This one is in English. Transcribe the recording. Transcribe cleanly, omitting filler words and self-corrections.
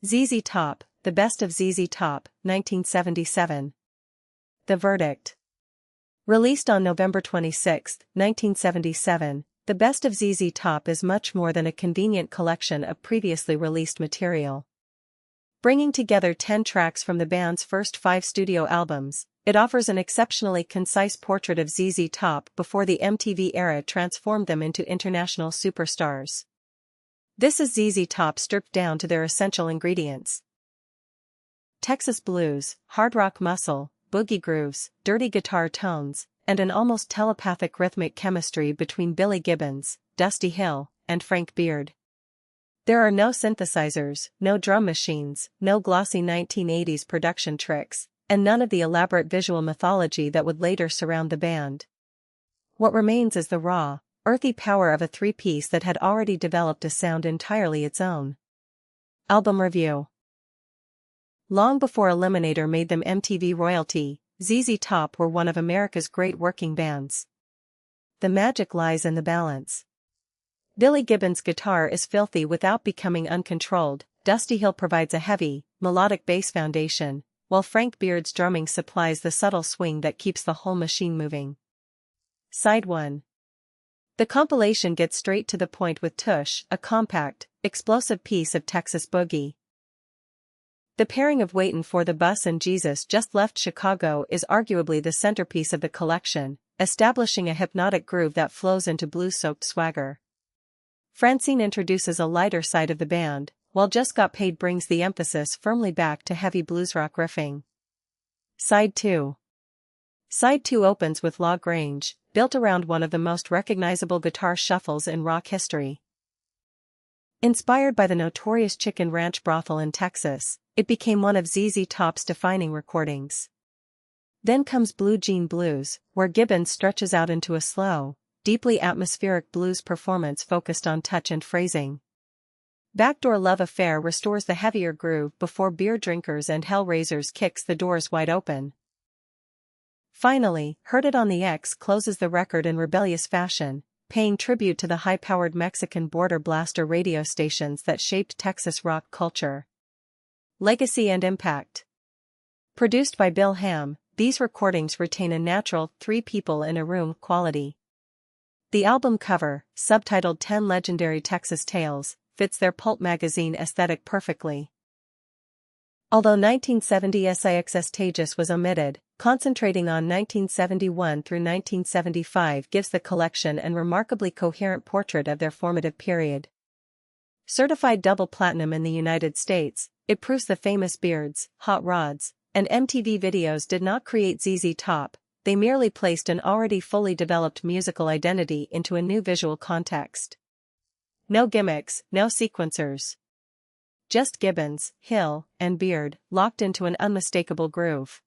ZZ Top, The Best of ZZ Top, 1977. The Verdict. Released on November 26, 1977, The Best of ZZ Top is much more than a convenient collection of previously released material. Bringing together 10 tracks from the band's first 5 studio albums, it offers an exceptionally concise portrait of ZZ Top before the MTV era transformed them into international superstars. This is ZZ Top stripped down to their essential ingredients: Texas blues, hard rock muscle, boogie grooves, dirty guitar tones, and an almost telepathic rhythmic chemistry between Billy Gibbons, Dusty Hill, and Frank Beard. There are no synthesizers, no drum machines, no glossy 1980s production tricks, and none of the elaborate visual mythology that would later surround the band. What remains is the raw, earthy power of a three-piece that had already developed a sound entirely its own. Album review. Long before Eliminator made them MTV royalty, ZZ Top were one of America's great working bands. The magic lies in the balance. Billy Gibbons' guitar is filthy without becoming uncontrolled, Dusty Hill provides a heavy, melodic bass foundation, while Frank Beard's drumming supplies the subtle swing that keeps the whole machine moving. Side 1. The compilation gets straight to the point with Tush, a compact, explosive piece of Texas boogie. The pairing of Waitin' for the Bus and Jesus Just Left Chicago is arguably the centerpiece of the collection, establishing a hypnotic groove that flows into blues-soaked swagger. Francine introduces a lighter side of the band, while Just Got Paid brings the emphasis firmly back to heavy blues-rock riffing. Side 2. Side 2 opens with La Grange, built around one of the most recognizable guitar shuffles in rock history. Inspired by the notorious Chicken Ranch brothel in Texas, it became one of ZZ Top's defining recordings. Then comes Blue Jean Blues, where Gibbons stretches out into a slow, deeply atmospheric blues performance focused on touch and phrasing. Backdoor Love Affair restores the heavier groove before Beer Drinkers and Hellraisers kicks the doors wide open. Finally, Heard It on the X closes the record in rebellious fashion, paying tribute to the high-powered Mexican border blaster radio stations that shaped Texas rock culture. Legacy and impact. Produced by Bill Ham, these recordings retain a natural three-people-in-a-room quality. The album cover, subtitled 10 Legendary Texas Tales, fits their pulp magazine aesthetic perfectly. Although 1970 SIXS was omitted, concentrating on 1971 through 1975 gives the collection an remarkably coherent portrait of their formative period. Certified double platinum in the United States, it proves the famous Beards, Hot Rods, and MTV videos did not create ZZ Top, they merely placed an already fully developed musical identity into a new visual context. No gimmicks, no sequencers. Just Gibbons, Hill, and Beard, locked into an unmistakable groove.